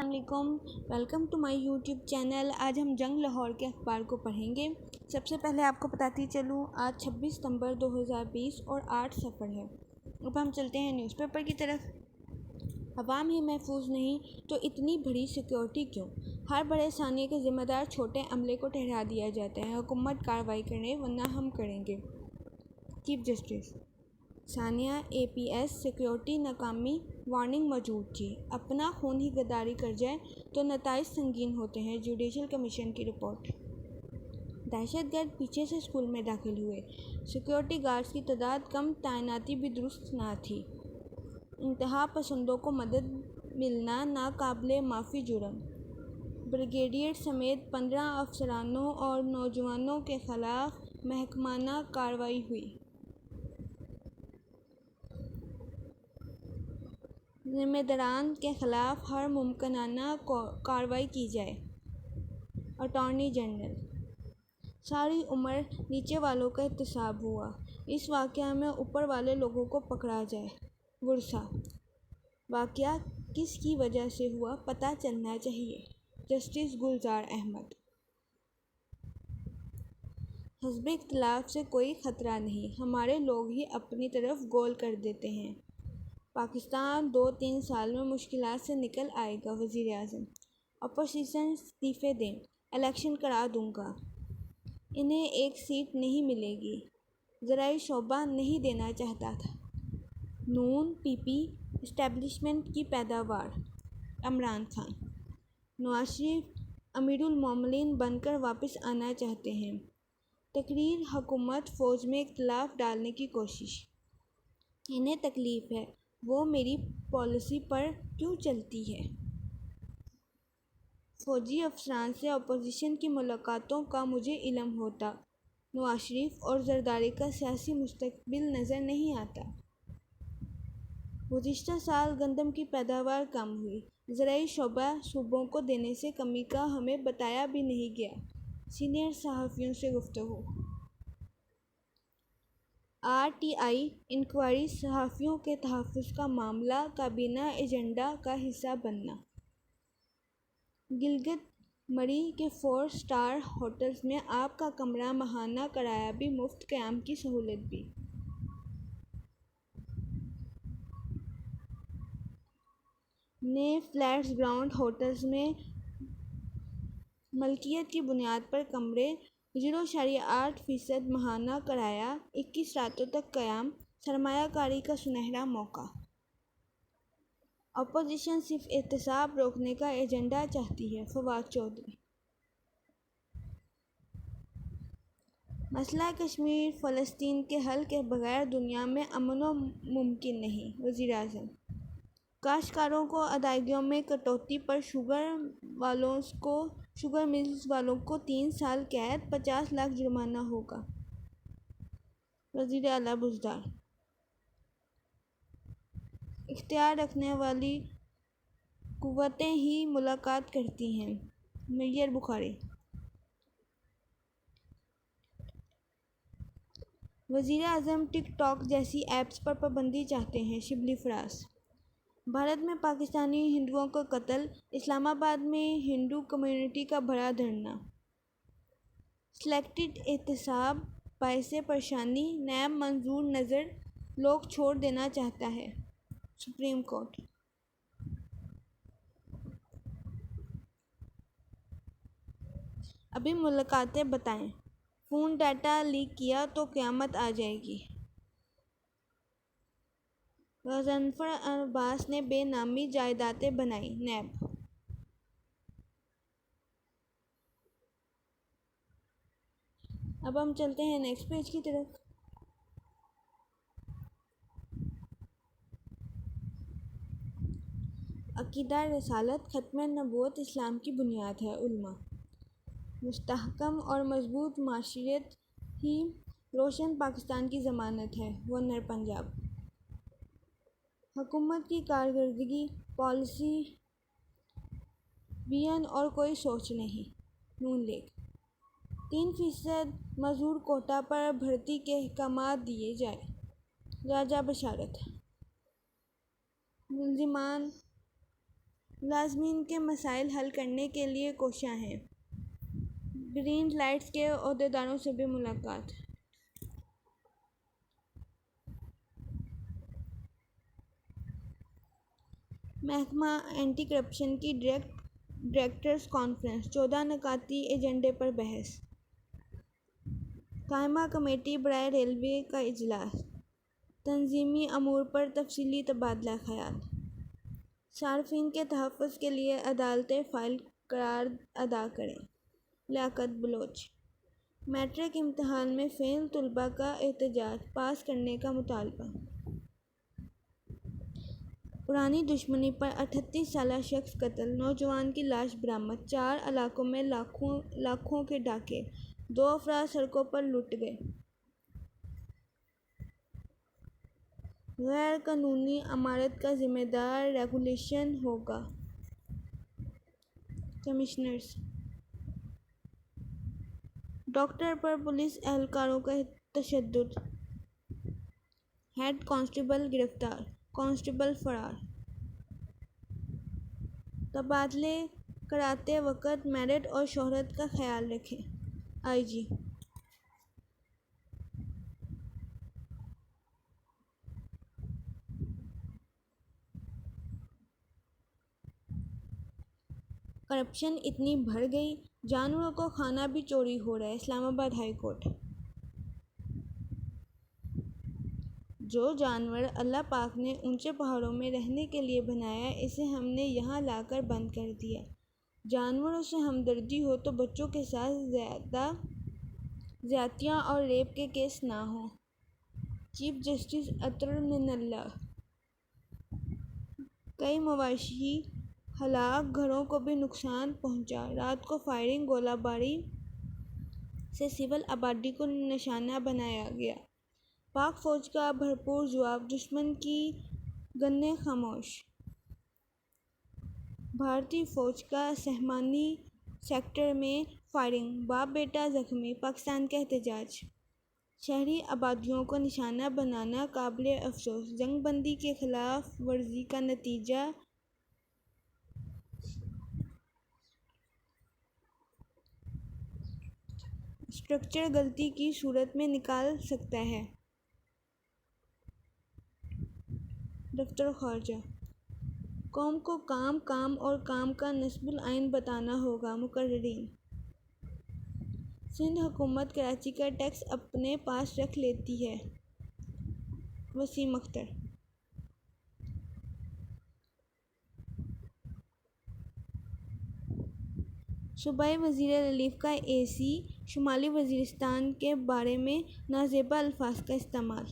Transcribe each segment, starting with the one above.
علیکم، welcome to my YouTube channel. آج ہم جنگ لاہور کے اخبار کو پڑھیں گے۔ سب سے پہلے آپ کو بتاتی چلوں، آج 26 ستمبر 2020 اور 8 صفر ہے۔ اب ہم چلتے ہیں نیوز پیپر کی طرف۔ عوام ہی محفوظ نہیں تو اتنی بڑی سیکیورٹی کیوں؟ ہر بڑے ثانیے کے ذمہ دار چھوٹے عملے کو ٹھہرا دیا جاتا ہے۔ حکومت کارروائی کرے ورنہ ہم کریں گے۔ چیف جسٹس ثانیہ اے پی ایس سیکیورٹی ناکامی وارننگ موجود تھی۔ اپنا خون ہی غداری کر جائے تو نتائج سنگین ہوتے ہیں، جوڈیشل کمیشن کی رپورٹ۔ دہشت گرد پیچھے سے اسکول میں داخل ہوئے، سیکیورٹی گارڈز کی تعداد کم، تعیناتی بھی درست نہ تھی۔ انتہا پسندوں کو مدد ملنا ناقابل معافی جرم۔ بریگیڈیئر سمیت 15 افسرانوں اور نوجوانوں کے خلاف محکمانہ کارروائی ہوئی۔ ذمہ داران کے خلاف ہر ممکنہ کارروائی کی جائے۔ اٹارنی جنرل ساری عمر نیچے والوں کا احتساب ہوا، اس واقعہ میں اوپر والے لوگوں کو پکڑا جائے۔ ورثاء واقعہ کس کی وجہ سے ہوا پتہ چلنا چاہیے۔ جسٹس گلزار احمد حزب اختلاف سے کوئی خطرہ نہیں، ہمارے لوگ ہی اپنی طرف گول کر دیتے ہیں۔ پاکستان 2-3 سال میں مشکلات سے نکل آئے گا۔ وزیر اعظم اپوزیشن استعفے دیں، الیکشن کرا دوں گا۔ انہیں ایک سیٹ نہیں ملے گی، زرعی شعبہ نہیں دینا چاہتا تھا۔ نون پی پی اسٹیبلشمنٹ کی پیداوار۔ عمران خان نواز شریف امیرالمومنین بن کر واپس آنا چاہتے ہیں۔ تقریر حکومت فوج میں اختلاف ڈالنے کی کوشش۔ انہیں تکلیف ہے، وہ میری پالیسی پر کیوں چلتی ہے؟ فوجی افسران سے اپوزیشن کی ملاقاتوں کا مجھے علم ہوتا۔ نواز شریف اور زرداری کا سیاسی مستقبل نظر نہیں آتا۔ گزشتہ سال گندم کی پیداوار کم ہوئی، زرعی شعبہ صوبوں کو دینے سے کمی کا ہمیں بتایا بھی نہیں گیا۔ سینئر صحافیوں سے گفتگو۔ آر ٹی آئی انکوائری، صحافیوں کے تحفظ کا معاملہ کابینہ ایجنڈا کا حصہ بننا۔ گلگت مری کے 4 اسٹار ہوٹلز میں آپ کا کمرہ، ماہانہ کرایہ بھی مفت، قیام کی سہولت بھی۔ نئے فلیٹس گراؤنڈ ہوٹلز میں ملکیت کی بنیاد پر کمرے، 0.8% ماہانہ کرایہ، 21 راتوں تک قیام، سرمایہ کاری کا سنہرا موقع۔ اپوزیشن صرف احتساب روکنے کا ایجنڈا چاہتی ہے۔ فواد چودھری مسئلہ کشمیر فلسطین کے حل کے بغیر دنیا میں امن ممکن نہیں۔ وزیر اعظم کاشتکاروں کو ادائیگیوں میں کٹوتی پر شوگر ملز والوں کو 3 سال قید، 50 لاکھ جرمانہ ہوگا۔ وزیر اعلیٰ بزدار اختیار رکھنے والی قوتیں ہی ملاقات کرتی ہیں۔ میئر بخاری وزیر اعظم ٹک ٹاک جیسی ایپس پر پابندی چاہتے ہیں۔ شبلی فراز بھارت میں پاکستانی ہندوؤں کا قتل، اسلام آباد میں ہندو کمیونٹی کا بڑا دھرنا۔ سلیکٹڈ احتساب باعث پریشانی، نیب منظور نظر لوگ چھوڑ دینا چاہتا ہے۔ سپریم کورٹ ابھی ملاقاتیں بتائیں، فون ڈیٹا لیک کیا تو قیامت آ جائے گی۔ غضنفر عباس نے بے نامی جائیدادیں بنائیں۔ نیب اب ہم چلتے ہیں نیکسٹ پیج کی طرف۔ عقیدہ رسالت ختم نبوت اسلام کی بنیاد ہے۔ علماء مستحکم اور مضبوط معاشرت ہی روشن پاکستان کی ضمانت ہے۔ گورنر پنجاب حکومت کی کارکردگی، پالیسی وژن اور کوئی سوچ نہیں۔ نون لیگ 3% معذور کوٹا پر بھرتی کے احکامات دیے جائیں۔ راجہ بشارت ملزمان ملازمین کے مسائل حل کرنے کے لیے کوشاں ہیں۔ گرین لائٹس کے عہدیداروں سے بھی ملاقات۔ محکمہ اینٹی کرپشن کی ڈائریکٹرز کانفرنس، 14 نکاتی ایجنڈے پر بحث۔ قائمہ کمیٹی برائے ریلوے کا اجلاس، تنظیمی امور پر تفصیلی تبادلہ خیال۔ صارفین کے تحفظ کے لیے عدالتیں فعال قرار ادا کریں۔ لیاقت بلوچ۔ میٹرک امتحان میں فیل طلباء کا احتجاج، پاس کرنے کا مطالبہ۔ پرانی دشمنی پر 38 سالہ شخص قتل، نوجوان کی لاش برآمد۔ 4 علاقوں میں لاکھوں کے ڈاکے، 2 افراد سڑکوں پر لٹ گئے۔ غیر قانونی عمارت کا ذمہ دار ریگولیشن ہوگا۔ کمشنرز۔ ڈاکٹر پر پولیس اہلکاروں کا تشدد، ہیڈ کانسٹیبل گرفتار، کانسٹیبل فرار۔ تبادلے کراتے وقت میرٹ اور شہرت کا خیال رکھیں، آئی جی۔ کرپشن اتنی بڑھ گئی، جانوروں کو کھانا بھی چوری ہو رہا ہے، اسلام آباد ہائی کورٹ۔ جو جانور اللہ پاک نے اونچے پہاڑوں میں رہنے کے لیے بنایا، اسے ہم نے یہاں لا کر بند کر دیا۔ جانوروں سے ہمدردی ہو تو بچوں کے ساتھ زیادتیاں اور ریپ کے کیس نہ ہوں۔ چیف جسٹس اطہر من اللہ۔ کئی مواشی ہلاک، گھروں کو بھی نقصان پہنچا۔ رات کو فائرنگ، گولہ باری سے سول آبادی کو نشانہ بنایا گیا۔ پاک فوج کا بھرپور جواب، دشمن کی گنیں خاموش۔ بھارتی فوج کا سہمانی سیکٹر میں فائرنگ، باپ بیٹا زخمی، پاکستان کا احتجاج۔ شہری آبادیوں کو نشانہ بنانا قابل افسوس، جنگ بندی کی خلاف ورزی کا نتیجہ اسٹرکچر غلطی کی صورت میں نکال سکتا ہے۔ دفتر خارجہ۔ قوم کو کام، کام اور کام کا نصب العین بتانا ہوگا، مقررین۔ سندھ حکومت کراچی کا ٹیکس اپنے پاس رکھ لیتی ہے، وسیم اختر۔ صوبائی وزیر ریلیف کا اے سی شمالی وزیرستان کے بارے میں نازیبا الفاظ کا استعمال۔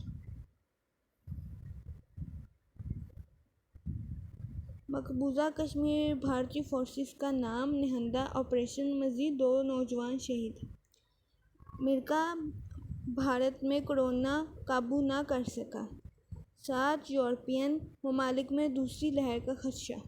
مقبوضہ کشمیر بھارتی فورسز کا نام نہندہ آپریشن، مزید 2 نوجوان شہید۔ امریکہ بھارت میں کورونا قابو نہ کر سکا، 7 یورپین ممالک میں دوسری لہر کا خدشہ۔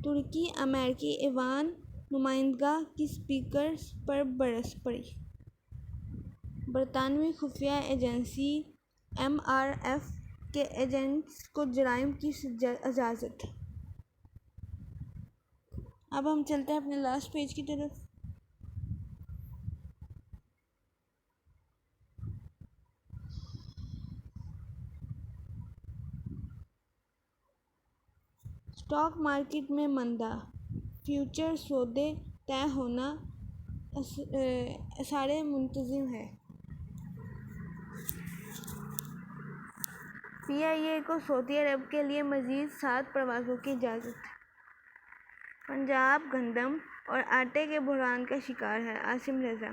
ترکی امریکی ایوان نمائندگاہ کی اسپیکر پر برس پڑی۔ برطانوی خفیہ ایجنسی MI5 کے ایجنٹس کو جرائم کی اجازت۔ اب ہم چلتے ہیں اپنے لاسٹ پیج کی طرف۔ اسٹاک مارکیٹ میں مندہ، فیوچر سودے طے ہونا اثار منتظم ہے۔ PIA کو سعودی عرب کے لیے مزید 7 پروازوں کی اجازت۔ پنجاب گندم اور آٹے کے بحران کا شکار ہے، عاصم رضا۔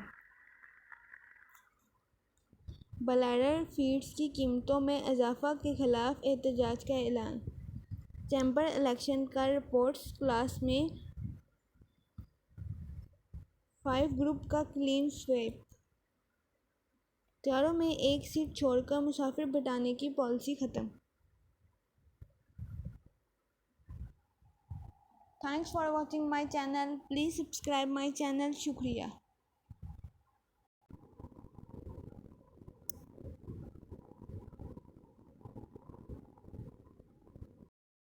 بلائرڈ فیڈز کی قیمتوں میں اضافہ کے خلاف احتجاج کا اعلان۔ چیمبر الیکشن کا رپورٹس کلاس میں 5 گروپ کا کلین سویپ۔ طیاروں میں ایک سیٹ چھوڑ کر مسافر بٹھانے کی پالیسی ختم۔ Thanks for watching my channel, please subscribe my channel, شکریہ۔